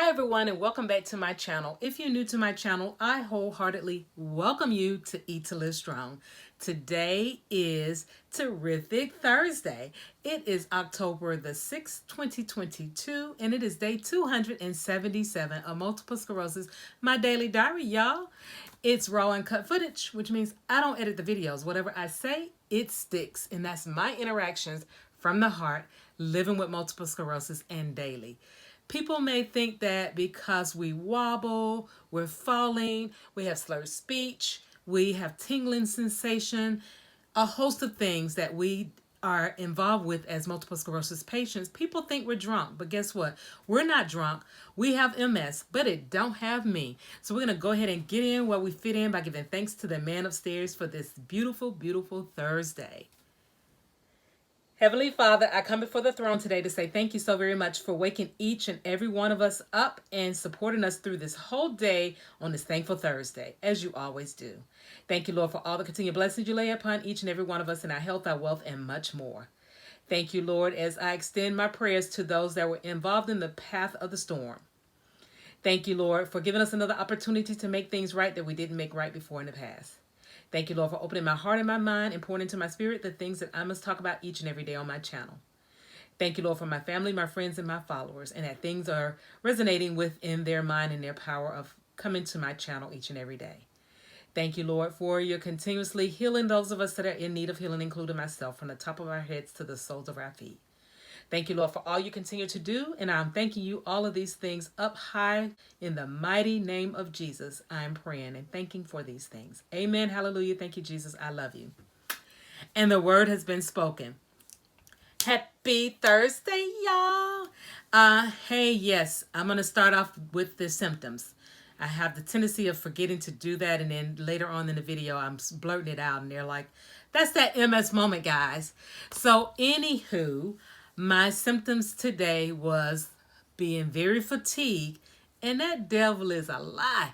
Hi everyone, and welcome back to my channel. If you're new to my channel, I wholeheartedly welcome you to Eat to Live Strong. Today is Terrific Thursday. It is October the 6th, 2022, and it is day 277 of Multiple Sclerosis, my daily diary, y'all. It's raw and cut footage, which means I don't edit the videos. Whatever I say, it sticks, and that's my interactions from the heart, living with multiple sclerosis and daily. People may think that because we wobble, we're falling, we have slurred speech, we have tingling sensation, a host of things that we are involved with as multiple sclerosis patients. People think we're drunk, but guess what? We're not drunk. We have MS, but it don't have me. So we're going to go ahead and get in where we fit in by giving thanks to the man upstairs for this beautiful, beautiful Thursday. Heavenly Father, I come before the throne today to say thank you so very much for waking each and every one of us up and supporting us through this whole day on this thankful Thursday, as you always do. Thank you, Lord, for all the continued blessings you lay upon each and every one of us in our health, our wealth, and much more. Thank you, Lord, as I extend my prayers to those that were involved in the path of the storm. Thank you, Lord, for giving us another opportunity to make things right that we didn't make right before in the past. Thank you, Lord, for opening my heart and my mind and pouring into my spirit the things that I must talk about each and every day on my channel. Thank you, Lord, for my family, my friends, and my followers, and that things are resonating within their mind and their power of coming to my channel each and every day. Thank you, Lord, for your continuously healing those of us that are in need of healing, including myself, from the top of our heads to the soles of our feet. Thank you, Lord, for all you continue to do, and I'm thanking you all of these things up high in the mighty name of Jesus. I'm praying and thanking for these things. Amen. Hallelujah. Thank you, Jesus. I love you. And the word has been spoken. Happy Thursday, y'all. Hey, yes, I'm going to start off with the symptoms. I have the tendency of forgetting to do that, and then later on in the video, I'm blurting it out, and they're like, that's that MS moment, guys. So, anywho, my symptoms today was being very fatigued, and that devil is a lie.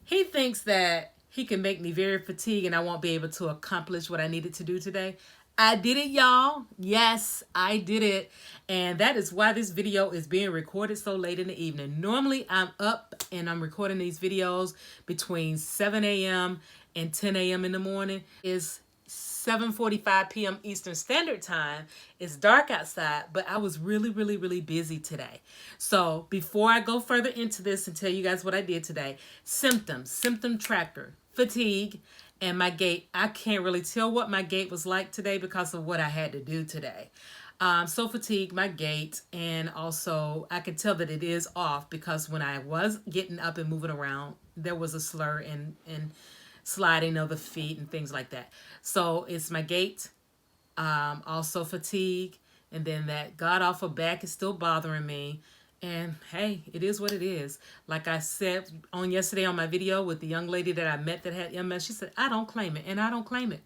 He thinks that he can make me very fatigued and I won't be able to accomplish what I needed to do today. I did it, y'all. Yes, I did it. And that is why this video is being recorded so late in the evening. Normally, I'm up and I'm recording these videos between 7 a.m. and 10 a.m. in the morning. It's 7:45 p.m. Eastern Standard Time. It's dark outside, but I was really busy today. So before I go further into this and tell you guys what I did today, symptom tracker, fatigue, and my gait. I can't really tell what my gait was like today because of what I had to do today. So fatigued, my gait, and also I could tell that it is off because when I was getting up and moving around, there was a slur and sliding of the feet and things like that. So it's my gait, also fatigue, and then that god awful back is still bothering me. And hey, it is what it is. Like I said on yesterday on my video with the young lady that I met that had MS, she said, I don't claim it, and I don't claim it.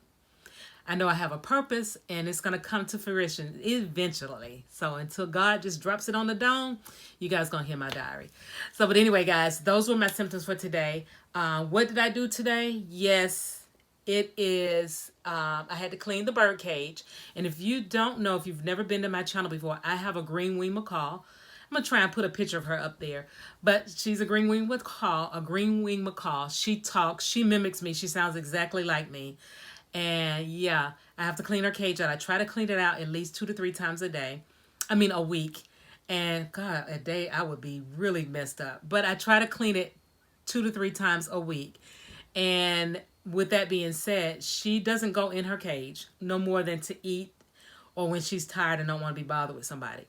I know I have a purpose, and it's going to come to fruition eventually. So until God just drops it on the dome, you guys going to hear my diary. So, but anyway, guys, those were my symptoms for today. What did I do today? Yes, it is, I had to clean the bird cage. And if you don't know, if you've never been to my channel before, I have a green wing macaw. I'm going to try and put a picture of her up there. But she's a green wing macaw. She talks. She mimics me. She sounds exactly like me. And yeah, I have to clean her cage out. I try to clean it out at least 2 to 3 times a week. And God, a day I would be really messed up. But I try to clean it 2 to 3 times a week. And with that being said, she doesn't go in her cage no more than to eat or when she's tired and don't want to be bothered with somebody.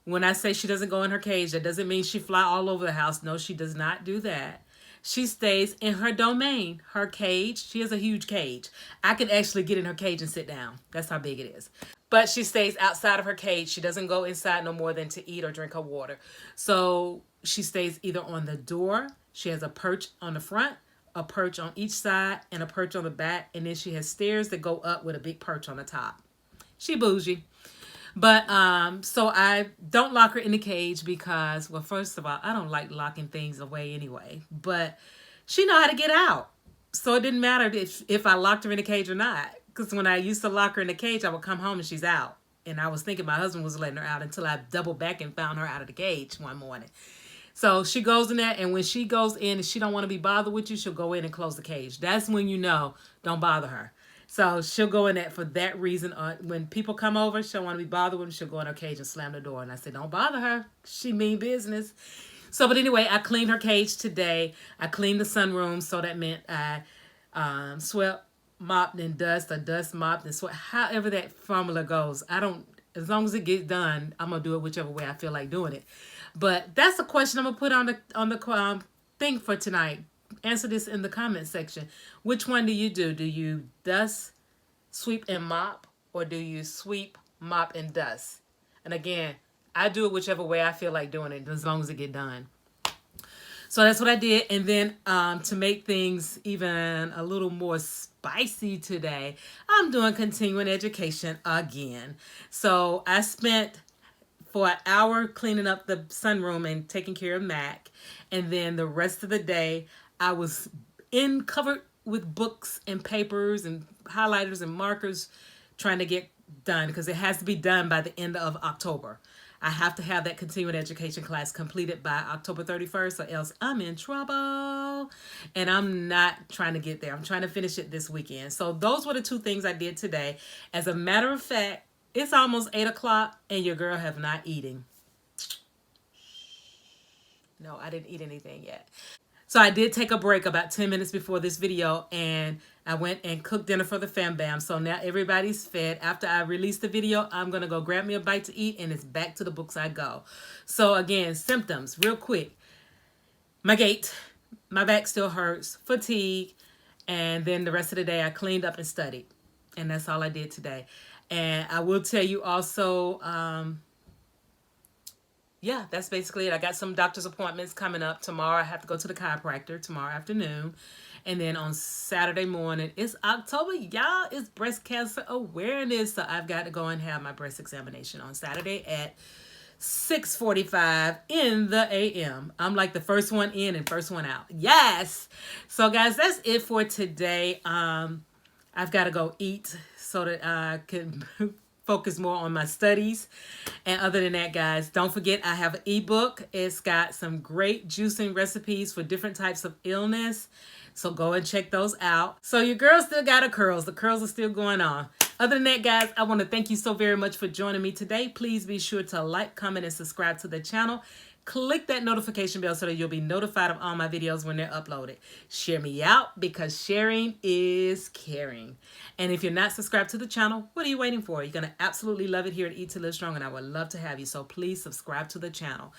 When I say she doesn't go in her cage, that doesn't mean she fly all over the house. No, she does not do that. She stays in her domain, her cage. She has a huge cage. I could actually get in her cage and sit down. That's how big it is. But she stays outside of her cage. She doesn't go inside no more than to eat or drink her water. So she stays either on the door. She has a perch on the front, a perch on each side, and a perch on the back. And then she has stairs that go up with a big perch on the top. She bougie. But, so I don't lock her in the cage because, well, first of all, I don't like locking things away anyway, but she know how to get out. So it didn't matter if I locked her in the cage or not. Because when I used to lock her in the cage, I would come home and she's out. And I was thinking my husband was letting her out until I doubled back and found her out of the cage one morning. So she goes in there, and when she goes in and she don't want to be bothered with you, she'll go in and close the cage. That's when you know, don't bother her. So she'll go in that for that reason. When people come over, she'll want to be bothered with them. She'll go in her cage and slam the door. And I said, don't bother her. She mean business. So, but anyway, I cleaned her cage today. I cleaned the sunroom, so that meant I swept, mopped, and dust, or dust, mopped, and swept. However that formula goes, I don't. As long as it gets done, I'm gonna do it whichever way I feel like doing it. But that's a question I'm gonna put on the thing for tonight. Answer this in the comment section. Which one do you do? Do you dust, sweep, and mop, or do you sweep, mop, and dust? And again, I do it whichever way I feel like doing it, as long as it get done. So that's what I did. And then to make things even a little more spicy today, I'm doing continuing education again. So I spent for an hour cleaning up the sunroom and taking care of Mac. And then the rest of the day, I was covered with books and papers and highlighters and markers trying to get done, because it has to be done by the end of October. I have to have that continuing education class completed by October 31st, or else I'm in trouble. And I'm not trying to get there. I'm trying to finish it this weekend. So those were the two things I did today. As a matter of fact, it's almost 8 o'clock and your girl have not eaten. No, I didn't eat anything yet. So I did take a break about 10 minutes before this video, and I went and cooked dinner for the fam bam. So now everybody's fed. After I release the video, I'm going to go grab me a bite to eat, and it's back to the books I go. So again, symptoms, real quick. My gait, my back still hurts, fatigue, and then the rest of the day I cleaned up and studied. And that's all I did today. And I will tell you also, yeah, that's basically it. I got some doctor's appointments coming up. Tomorrow I have to go to the chiropractor tomorrow afternoon. And then on Saturday morning, it's October, y'all. It's breast cancer awareness. So I've got to go and have my breast examination on Saturday at 6:45 in the a.m. I'm like the first one in and first one out. Yes. So guys, that's it for today. I've got to go eat so that I can focus more on my studies. And other than that, guys, don't forget I have an ebook. It's got some great juicing recipes for different types of illness. So go and check those out. So your girl still got her curls. The curls are still going on. Other than that, guys, I want to thank you so very much for joining me today. Please be sure to like, comment, and subscribe to the channel. Click that notification bell so that you'll be notified of all my videos when they're uploaded. Share me out, because sharing is caring. And if you're not subscribed to the channel, what are you waiting for? You're going to absolutely love it here at Eat to Live Strong, and I would love to have you. So please subscribe to the channel.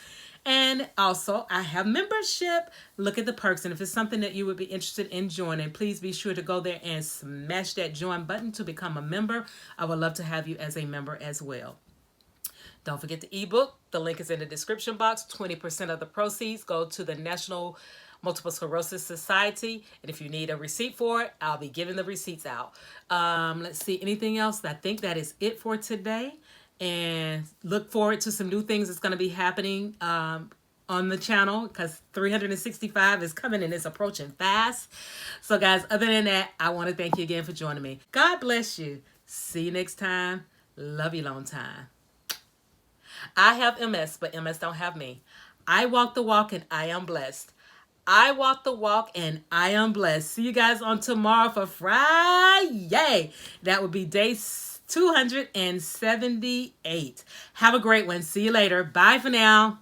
And also, I have membership. Look at the perks. And if it's something that you would be interested in joining, please be sure to go there and smash that join button to become a member. I would love to have you as a member as well. Don't forget the ebook. The link is in the description box. 20% of the proceeds go to the National Multiple Sclerosis Society. And if you need a receipt for it, I'll be giving the receipts out. Let's see, anything else? I think that is it for today. And look forward to some new things that's going to be happening on the channel, because 365 is coming and it's approaching fast. So guys, other than that, I want to thank you again for joining me. God bless you. See you next time. Love you long time. I have MS, but MS don't have me. I walk the walk and I am blessed. I walk the walk and I am blessed. See you guys on tomorrow for Friday. That would be day 278. Have a great one. See you later. Bye for now.